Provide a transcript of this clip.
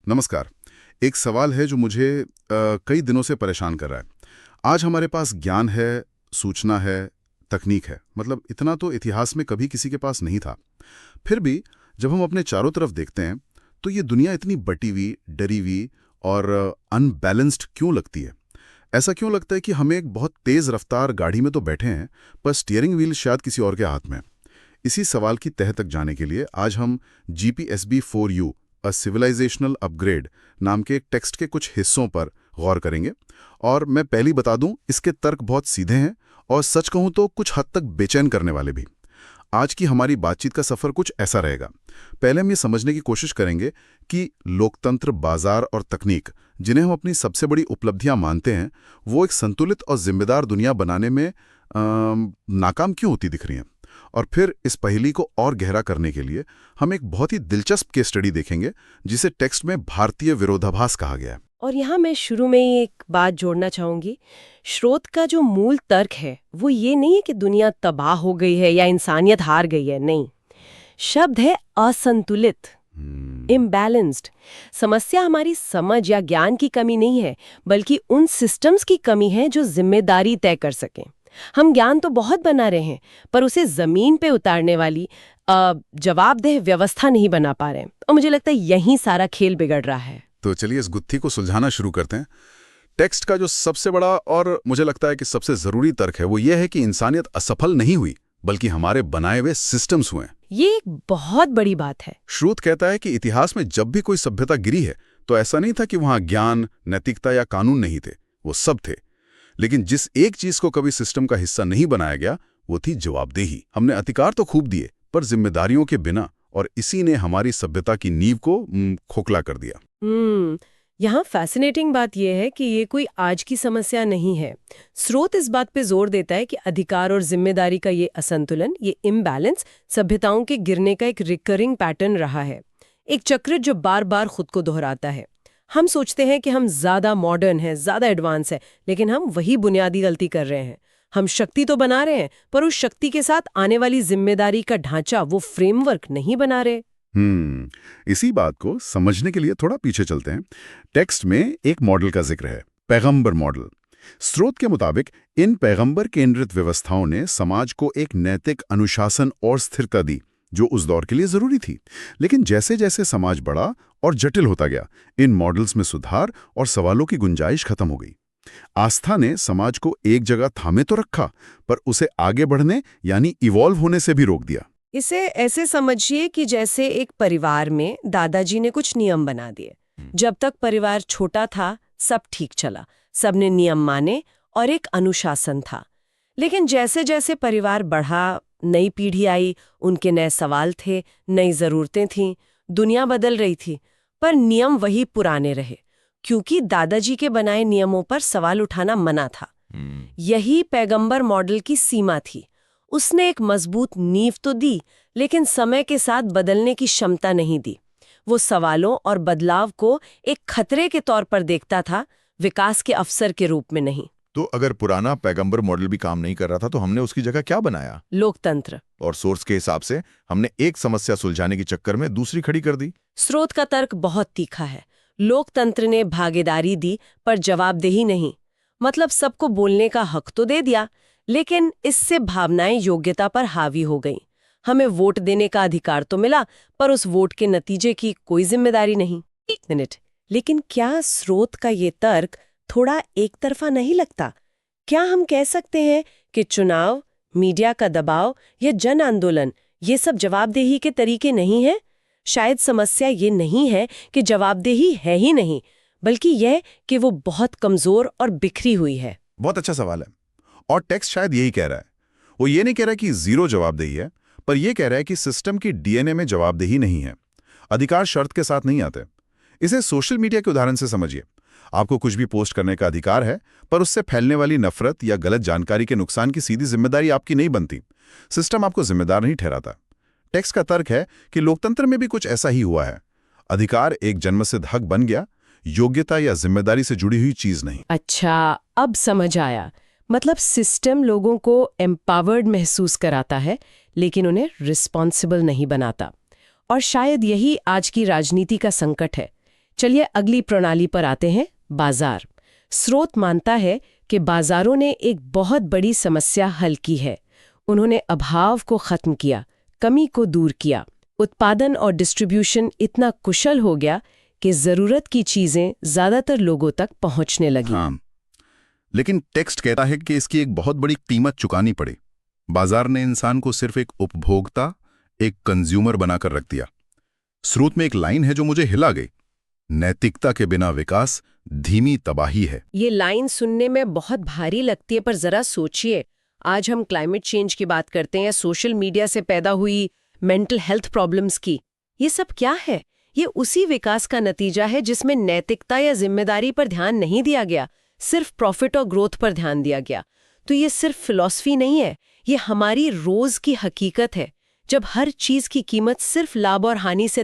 नमस्कार। एक सवाल है जो मुझे कई दिनों से परेशान कर रहा है। आज हमारे पास ज्ञान है, सूचना है, तकनीक है, मतलब इतना तो इतिहास में कभी किसी के पास नहीं था। फिर भी जब हम अपने चारों तरफ देखते हैं तो ये दुनिया इतनी बटी हुई, डरी हुई और अनबैलेंस्ड क्यों लगती है? ऐसा क्यों लगता है कि हम एक बहुत तेज रफ्तार गाड़ी में तो बैठे हैं, पर स्टीयरिंग व्हील शायद किसी और के हाथ में है? इसी सवाल की तह तक जाने के लिए आज हम GPSB 4U अ सिविलाइजेशनल अपग्रेड नाम के एक टेक्स्ट के कुछ हिस्सों पर गौर करेंगे। और मैं पहली बता दूं, इसके तर्क बहुत सीधे हैं और सच कहूं तो कुछ हद तक बेचैन करने वाले भी। आज की हमारी बातचीत का सफर कुछ ऐसा रहेगा। पहले हम ये समझने की कोशिश करेंगे कि लोकतंत्र, बाजार और तकनीक, जिन्हें हम अपनी सबसे बड़ी उपलब्धियां मानते हैं, वो एक संतुलित और जिम्मेदार दुनिया बनाने में नाकाम क्यों होती दिख रही हैं। और फिर इस पहेली को और गहरा करने के लिए हम एक बहुत ही दिलचस्प केस स्टडी देखेंगे, जिसे टेक्स्ट में भारतीय विरोधाभास कहा गया है। और यहाँ मैं शुरू में ही एक बात जोड़ना चाहूंगी। स्रोत का जो मूल तर्क है वो ये नहीं है कि दुनिया तबाह हो गई है या इंसानियत हार गई है, नहीं। शब्द है असंतुलित, इम्बैलेंस्ड। समस्या हमारी समझ या ज्ञान की कमी नहीं है, बल्कि उन सिस्टम्स की कमी है जो जिम्मेदारी तय कर सकें। हम ज्ञान तो बहुत बना रहे हैं, पर उसे जमीन पे उतारने वाली जवाबदेह व्यवस्था नहीं बना पा रहे हैं। और मुझे लगता है यहीं सारा खेल बिगड़ रहा है। तो चलिए इस गुत्थी को सुलझाना शुरू करते हैं। टेक्स्ट का जो सबसे बड़ा और मुझे लगता है कि सबसे जरूरी तर्क है वो ये है कि इंसानियत असफल नहीं हुई, बल्कि हमारे बनाए हुए सिस्टम्स हुए। ये एक बहुत बड़ी बात है। श्रुत कहता है कि इतिहास में जब भी कोई सभ्यता गिरी है तो ऐसा नहीं था कि वहां ज्ञान, नैतिकता या कानून नहीं थे, वो सब थे। लेकिन जिस एक चीज को कभी सिस्टम का हिस्सा नहीं बनाया गया वो थी जवाबदेही। हमने अधिकार तो खूब दिए, पर जिम्मेदारियों के बिना, और इसी ने हमारी सभ्यता की नींव को खोखला कर दिया। यहाँ फैसिनेटिंग बात यह है कि ये कोई आज की समस्या नहीं है। स्रोत इस बात पे जोर देता है कि अधिकार और जिम्मेदारी का ये असंतुलन, ये इम्बैलेंस सभ्यताओं के गिरने का एक रिकरिंग पैटर्न रहा है, एक चक्र जो बार बार खुद को दोहराता है। हम सोचते हैं कि हम ज्यादा मॉडर्न हैं, ज्यादा एडवांस है, लेकिन हम वही बुनियादी गलती कर रहे हैं। हम शक्ति तो बना रहे हैं, पर उस शक्ति के साथ आने वाली जिम्मेदारी का ढांचा, वो फ्रेमवर्क नहीं बना रहे। इसी बात को समझने के लिए थोड़ा पीछे चलते हैं। टेक्स्ट में एक मॉडल का जिक्र है, पैगंबर मॉडल। स्रोत के मुताबिक इन पैगंबर केंद्रित व्यवस्थाओं ने समाज को एक नैतिक अनुशासन और स्थिरता दी जो उस दौर के लिए जरूरी थी। लेकिन जैसे जैसे समाज बढ़ा और जटिल होता गया, इन मॉडल्स में सुधार और सवालों की गुंजाइश खत्म हो गई। आस्था ने समाज को एक जगह थामे तो रखा, पर उसे आगे बढ़ने यानी इवॉल्व होने से भी रोक दिया। इसे ऐसे समझिए कि जैसे एक परिवार में दादाजी ने कुछ नियम बना दिए। जब तक परिवार छोटा था सब ठीक चला, सबने नियम माने और एक अनुशासन था। लेकिन जैसे जैसे परिवार बढ़ा, नई पीढ़ी आई, उनके नए सवाल थे, नई जरूरतें थीं, दुनिया बदल रही थी, पर नियम वही पुराने रहे, क्योंकि दादाजी के बनाए नियमों पर सवाल उठाना मना था। यही पैगंबर मॉडल की सीमा थी। उसने एक मजबूत नींव तो दी, लेकिन समय के साथ बदलने की क्षमता नहीं दी। वो सवालों और बदलाव को एक खतरे के तौर पर देखता था, विकास के अवसर के रूप में नहीं। तो अगर पुराना पैगंबर मॉडल भी काम नहीं कर रहा था तो हमने उसकी जगह क्या बनाया? लोकतंत्र। और सोर्स के हिसाब से हमने एक समस्या सुलझाने के चक्कर में दूसरी खड़ी कर दी। स्रोत का तर्क बहुत तीखा है। लोकतंत्र ने भागीदारी दी पर जवाबदेही नहीं। मतलब सबको बोलने का हक तो दे दिया, लेकिन इससे भावनाएं योग्यता पर हावी हो गईं। हमें वोट देने का अधिकार तो मिला, पर उस वोट के नतीजे की कोई जिम्मेदारी नहीं। एक मिनट, लेकिन क्या स्रोत का ये तर्क थोड़ा एक तरफा नहीं लगता? क्या हम कह सकते हैं कि चुनाव, मीडिया का दबाव या जन आंदोलन, ये सब जवाबदेही के तरीके नहीं हैं? शायद समस्या ये नहीं है कि जवाबदेही है ही नहीं, बल्कि यह कि वो बहुत कमजोर और बिखरी हुई है। बहुत अच्छा सवाल है, और टेक्स्ट शायद यही कह रहा है। वो ये नहीं कह रहा कि जीरो जवाबदेही है, पर यह कह रहा है कि सिस्टम की डीएनए में जवाबदेही नहीं है। अधिकार शर्त के साथ नहीं आते। इसे सोशल मीडिया के उदाहरण से समझिए। आपको कुछ भी पोस्ट करने का अधिकार है, पर उससे फैलने वाली नफरत या गलत जानकारी के नुकसान की सीधी जिम्मेदारी आपकी नहीं बनती। सिस्टम आपको जिम्मेदार नहीं ठहराता। टेक्स्ट का तर्क है कि लोकतंत्र में भी कुछ ऐसा ही हुआ है। अधिकार एक जन्मसिद्ध हक बन गया, योग्यता या जिम्मेदारी से जुड़ी हुई चीज नहीं। अच्छा, अब समझ आया। मतलब सिस्टम लोगों को एम्पावर्ड महसूस कराता है, लेकिन उन्हें रिस्पॉन्सिबल नहीं बनाता। और शायद यही आज की राजनीति का संकट है चलिए अगली प्रणाली पर आते हैं, बाजार। स्रोत मानता है कि बाजारों ने एक बहुत बड़ी समस्या हल की है। उन्होंने अभाव को खत्म किया, कमी को दूर किया। उत्पादन और डिस्ट्रीब्यूशन इतना कुशल हो गया कि जरूरत की चीजें ज्यादातर लोगों तक पहुंचने लगी। हाँ, लेकिन टेक्स्ट कहता है कि इसकी एक बहुत बड़ी कीमत चुकानी पड़ी। बाजार ने इंसान को सिर्फ एक उपभोक्ता, एक कंज्यूमर बनाकर रख दिया। स्रोत में एक लाइन है जो मुझे हिला गई, नैतिकता के बिना विकास धीमी तबाही है। ये लाइन सुनने में बहुत भारी लगती है, पर जरा सोचिए, आज हम क्लाइमेट चेंज की बात करते हैं, सोशल मीडिया से पैदा हुई मेंटल हेल्थ प्रॉब्लम्स की। ये सब क्या है? ये उसी विकास का नतीजा है जिसमें नैतिकता या जिम्मेदारी पर ध्यान नहीं दिया गया, सिर्फ प्रॉफिट और ग्रोथ पर ध्यान दिया गया। तो ये सिर्फ फिलॉसफी नहीं है, ये हमारी रोज की हकीकत है। जब हर चीज की कीमत सिर्फ लाभ और हानि से